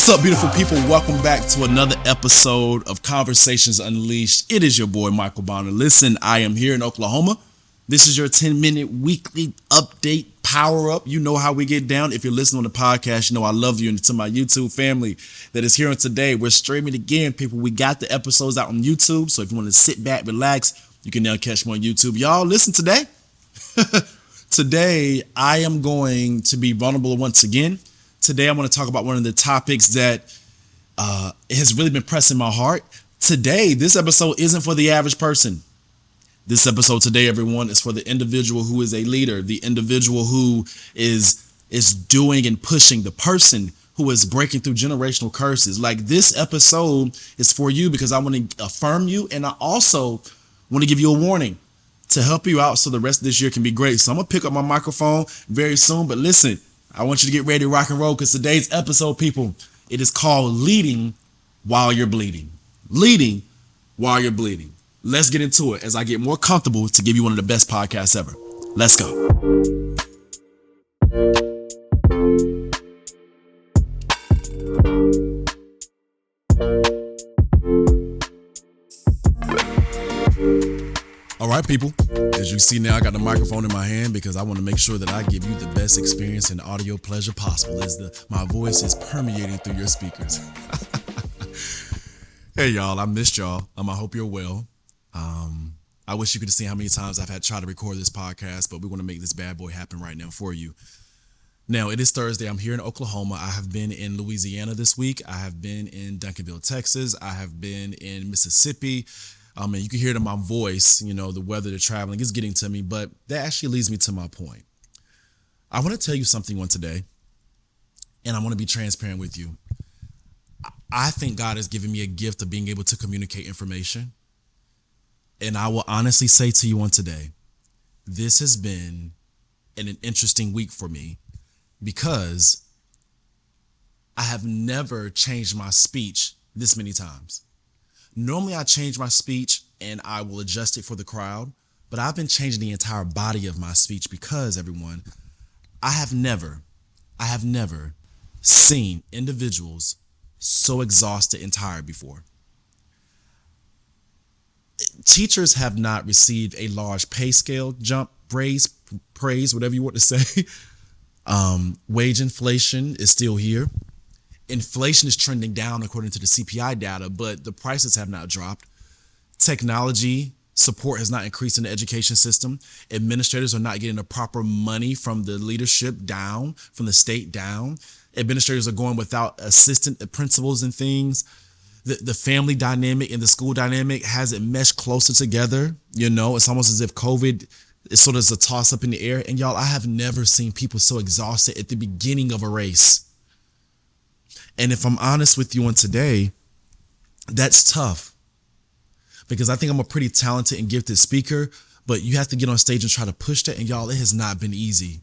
What's up, beautiful people? Welcome back to another episode of Conversations Unleashed. It is your boy, Michael Bonner. Listen, I am here in Oklahoma. This is your 10-minute weekly update power up. You know how we get down. If you're listening on the podcast, you know I love you. And to my YouTube family that is here on today, we're streaming again, people. We got the episodes out on YouTube. So if you want to sit back, relax, you can now catch me on YouTube. Y'all, listen today. Today, I am going to be vulnerable once again. Today, I want to talk about one of the topics that has really been pressing my heart. Today, this episode isn't for the average person. This episode today, everyone, is for the individual who is a leader, the individual who is doing and pushing, the person who is breaking through generational curses. Like, this episode is for you because I want to affirm you, and I also want to give you a warning to help you out so the rest of this year can be great. So I'm going to pick up my microphone very soon, but listen, I want you to get ready to rock and roll because today's episode, people, it is called Leading While You're Bleeding. Leading While You're Bleeding. Let's get into it as I get more comfortable to give you one of the best podcasts ever. Let's go. All right, people, as you see now, I got the microphone in my hand because I want to make sure that I give you the best experience and audio pleasure possible as my voice is permeating through your speakers. Hey, y'all, I missed y'all. I hope you're well. I wish you could have seen how many times I've had tried to record this podcast, but we want to make this bad boy happen right now for you. Now, it is Thursday. I'm here in Oklahoma. I have been in Louisiana this week. I have been in Duncanville, Texas. I have been in Mississippi. And you can hear it in my voice, you know, the weather, the traveling is getting to me, but that actually leads me to my point. I want to tell you something on today, and I want to be transparent with you. I think God has given me a gift of being able to communicate information. And I will honestly say to you on today, this has been an interesting week for me because I have never changed my speech this many times. Normally I change my speech and I will adjust it for the crowd, but I've been changing the entire body of my speech because, everyone, I have never seen individuals so exhausted and tired before. Teachers have not received a large pay scale jump, praise, whatever you want to say. Wage inflation is still here. Inflation is trending down according to the CPI data, but the prices have not dropped. Technology support has not increased in the education system. Administrators are not getting the proper money from the leadership down, from the state down. Administrators are going without assistant principals and things. The family dynamic and the school dynamic hasn't meshed closer together. You know, it's almost as if COVID is sort of a toss up in the air. And y'all, I have never seen people so exhausted at the beginning of a race. And if I'm honest with you on today, that's tough because I think I'm a pretty talented and gifted speaker, but you have to get on stage and try to push that. And y'all, it has not been easy.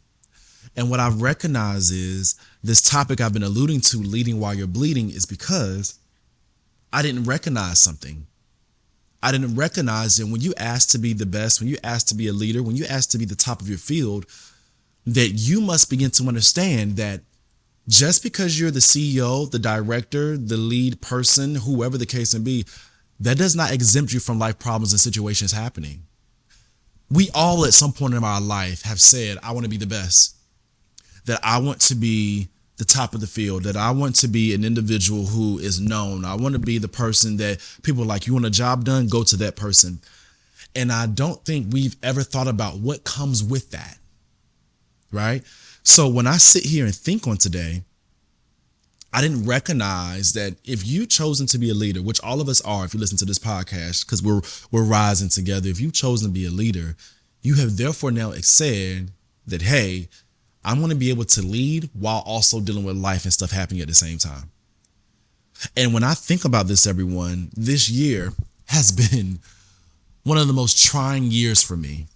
And what I've recognized is this topic I've been alluding to, leading while you're bleeding, is because I didn't recognize something. I didn't recognize that when you ask to be the best, when you ask to be a leader, when you ask to be the top of your field, that you must begin to understand that just because you're the CEO, the director, the lead person, whoever the case may be, that does not exempt you from life problems and situations happening. We all at some point in our life have said, I want to be the best, that I want to be the top of the field, that I want to be an individual who is known. I want to be the person that people are like, you want a job done? Go to that person. And I don't think we've ever thought about what comes with that, right? So when I sit here and think on today, I didn't recognize that if you've chosen to be a leader, which all of us are, if you listen to this podcast, because we're rising together. If you've chosen to be a leader, you have therefore now said that, hey, I'm going to be able to lead while also dealing with life and stuff happening at the same time. And when I think about this, everyone, this year has been one of the most trying years for me.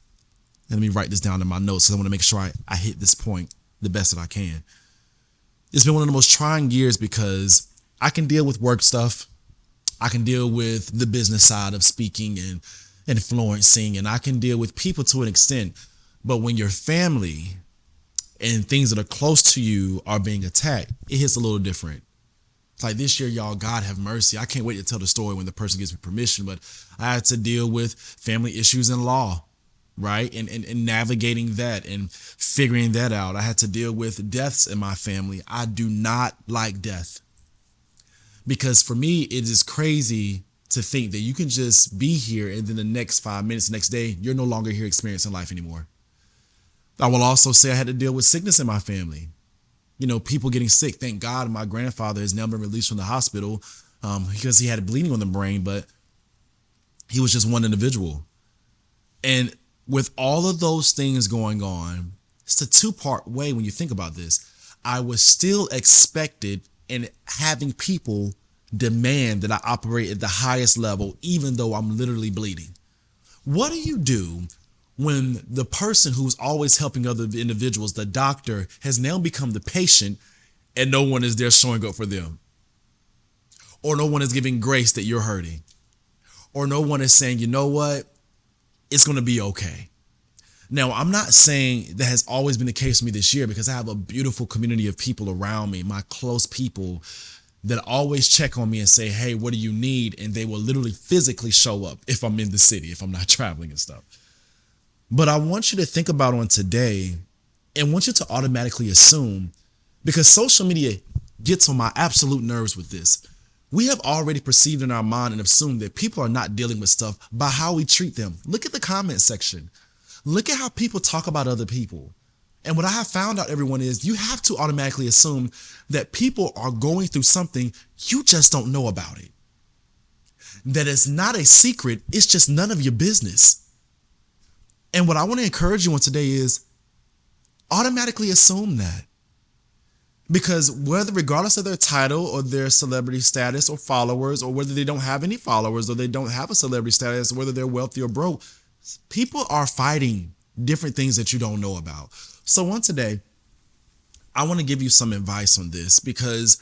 Let me write this down in my notes because I want to make sure I hit this point the best that I can. It's been one of the most trying years because I can deal with work stuff. I can deal with the business side of speaking and influencing, and I can deal with people to an extent. But when your family and things that are close to you are being attacked, it hits a little different. Like this year, y'all, God have mercy. I can't wait to tell the story when the person gives me permission, but I had to deal with family issues in law, right? And navigating that and figuring that out. I had to deal with deaths in my family. I do not like death because for me, it is crazy to think that you can just be here and then the next 5 minutes, the next day, you're no longer here experiencing life anymore. I will also say I had to deal with sickness in my family. People getting sick. Thank God my grandfather has now been released from the hospital because he had a bleeding on the brain, but he was just one individual. And with all of those things going on, it's a two-part way when you think about this. I was still expected and having people demand that I operate at the highest level, even though I'm literally bleeding. What do you do when the person who's always helping other individuals, the doctor, has now become the patient and no one is there showing up for them? Or no one is giving grace that you're hurting? Or no one is saying, you know what? It's going to be okay. Now, I'm not saying that has always been the case for me this year because I have a beautiful community of people around me, my close people that always check on me and say, hey, what do you need? And they will literally physically show up if I'm in the city, if I'm not traveling and stuff. But I want you to think about on today and want you to automatically assume, because social media gets on my absolute nerves with this. We have already perceived in our mind and assumed that people are not dealing with stuff by how we treat them. Look at the comment section. Look at how people talk about other people. And what I have found out, everyone, is you have to automatically assume that people are going through something, you just don't know about it. That it's not a secret, it's just none of your business. And what I want to encourage you on today is automatically assume that. Because regardless of their title or their celebrity status or followers, or whether they don't have any followers or they don't have a celebrity status, whether they're wealthy or broke, people are fighting different things that you don't know about. So on today, I want to give you some advice on this because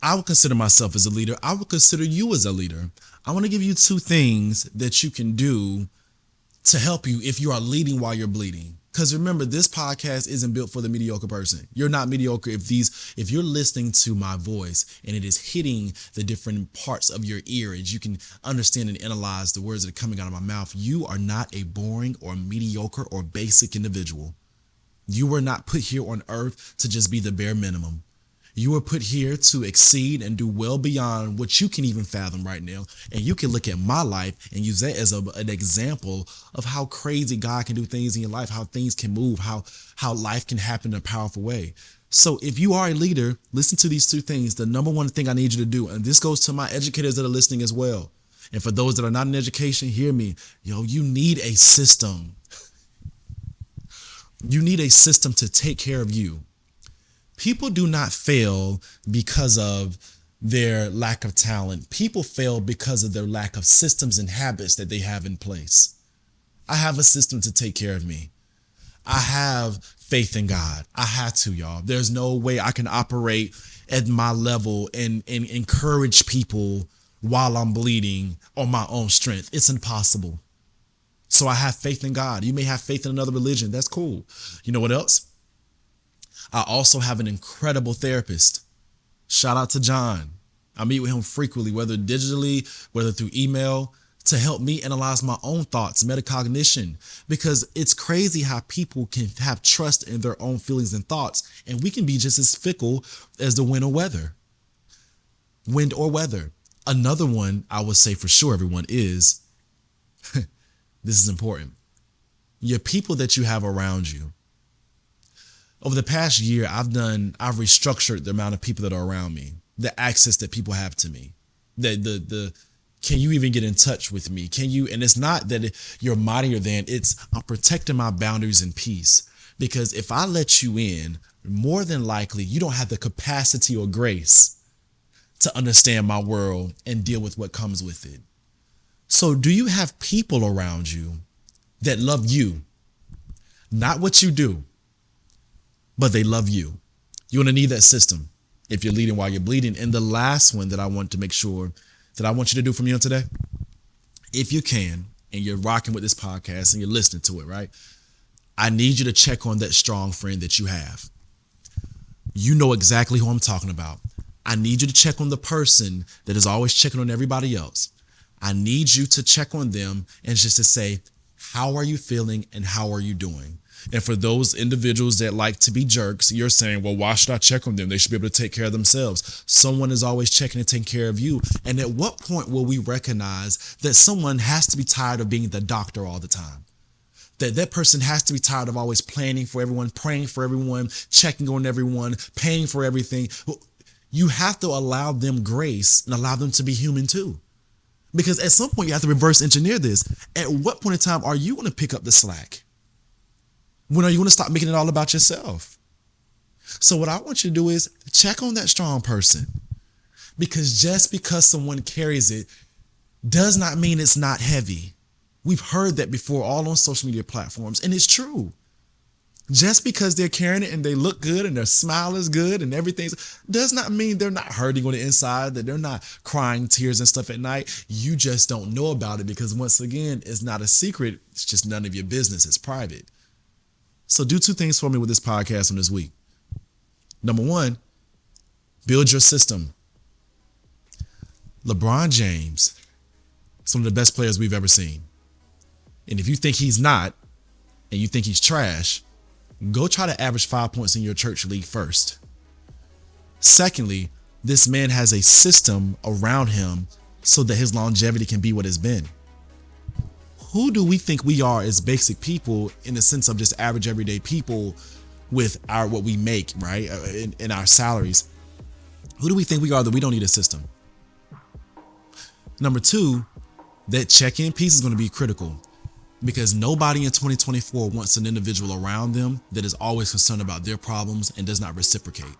I would consider myself as a leader. I would consider you as a leader. I want to give you two things that you can do to help you if you are leading while you're bleeding. Because remember, this podcast isn't built for the mediocre person. You're not mediocre if you're listening to my voice and it is hitting the different parts of your ear and you can understand and analyze the words that are coming out of my mouth. You are not a boring or mediocre or basic individual. You were not put here on earth to just be the bare minimum. You were put here to exceed and do well beyond what you can even fathom right now. And you can look at my life and use that as an example of how crazy God can do things in your life, how things can move, how life can happen in a powerful way. So if you are a leader, listen to these two things. The number one thing I need you to do, and this goes to my educators that are listening as well. And for those that are not in education, hear me. You need a system. You need a system to take care of you. People do not fail because of their lack of talent. People fail because of their lack of systems and habits that they have in place. I have a system to take care of me. I have faith in God. I had to, y'all. There's no way I can operate at my level and encourage people while I'm bleeding on my own strength. It's impossible. So I have faith in God. You may have faith in another religion. That's cool. You know what else? I also have an incredible therapist. Shout out to John. I meet with him frequently, whether digitally, whether through email, to help me analyze my own thoughts, metacognition, because it's crazy how people can have trust in their own feelings and thoughts, and we can be just as fickle as the wind or weather. Wind or weather. Another one I would say for sure, everyone, is, this is important, your people that you have around you. Over the past year, I've restructured the amount of people that are around me, the access that people have to me, the can you even get in touch with me? Can you? And it's not that you're mightier than, it's I'm protecting my boundaries and peace. Because if I let you in, more than likely, you don't have the capacity or grace to understand my world and deal with what comes with it. So do you have people around you that love you? Not what you do, but they love you. You're going to need that system if you're leading while you're bleeding. And the last one that I want to make sure that I want you to do for me on today, if you can, and you're rocking with this podcast and you're listening to it, right? I need you to check on that strong friend that you have. You know exactly who I'm talking about. I need you to check on the person that is always checking on everybody else. I need you to check on them and just to say, how are you feeling and how are you doing? And for those individuals that like to be jerks, you're saying, well, why should I check on them? They should be able to take care of themselves. Someone is always checking and taking care of you. And at what point will we recognize that someone has to be tired of being the doctor all the time? That person has to be tired of always planning for everyone, praying for everyone, checking on everyone, paying for everything. You have to allow them grace and allow them to be human too. Because at some point you have to reverse engineer this. At what point in time are you going to pick up the slack? When are you going to stop making it all about yourself? So what I want you to do is check on that strong person. Because just because someone carries it does not mean it's not heavy. We've heard that before all on social media platforms, and it's true. Just because they're carrying it and they look good and their smile is good and everything does not mean they're not hurting on the inside, that they're not crying tears and stuff at night. You just don't know about it because once again, it's not a secret. It's just none of your business. It's private. So do two things for me with this podcast on this week. Number one, build your system. LeBron James, some of the best players we've ever seen. And if you think he's not, and you think he's trash, go try to average 5 points in your church league first. Secondly, this man has a system around him so that his longevity can be what it's been. Who do we think we are as basic people in the sense of just average everyday people with our what we make, right? In our salaries. Who do we think we are that we don't need a system? Number two, that check-in piece is going to be critical because nobody in 2024 wants an individual around them that is always concerned about their problems and does not reciprocate.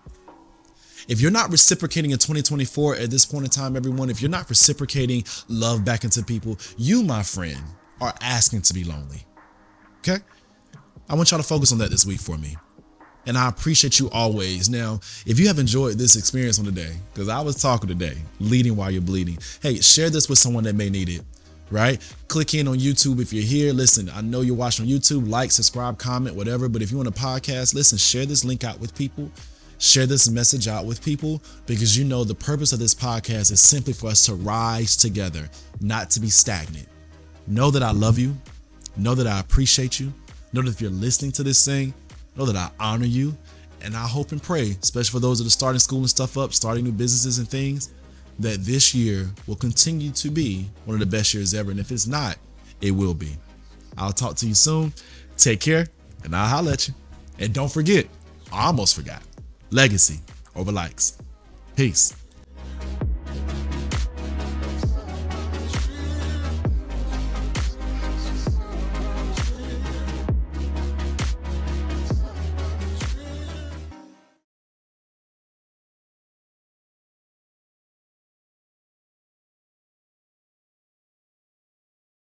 If you're not reciprocating in 2024 at this point in time, everyone, if you're not reciprocating love back into people, you, my friend, are asking to be lonely. Okay? I want y'all to focus on that this week for me. And I appreciate you always. Now, if you have enjoyed this experience on the day, because I was talking today, leading while you're bleeding, hey, share this with someone that may need it, right? Click in on YouTube if you're here. Listen, I know you're watching on YouTube. Like, subscribe, comment, whatever. But if you want a podcast, listen, share this link out with people. Share this message out with people because you know the purpose of this podcast is simply for us to rise together, not to be stagnant. Know that I love you. Know that I appreciate you. Know that if you're listening to this thing, know that I honor you. And I hope and pray, especially for those that are starting school and stuff up, starting new businesses and things, that this year will continue to be one of the best years ever. And if it's not, it will be. I'll talk to you soon. Take care, and I'll holler at you. And don't forget, I almost forgot, legacy over likes. Peace.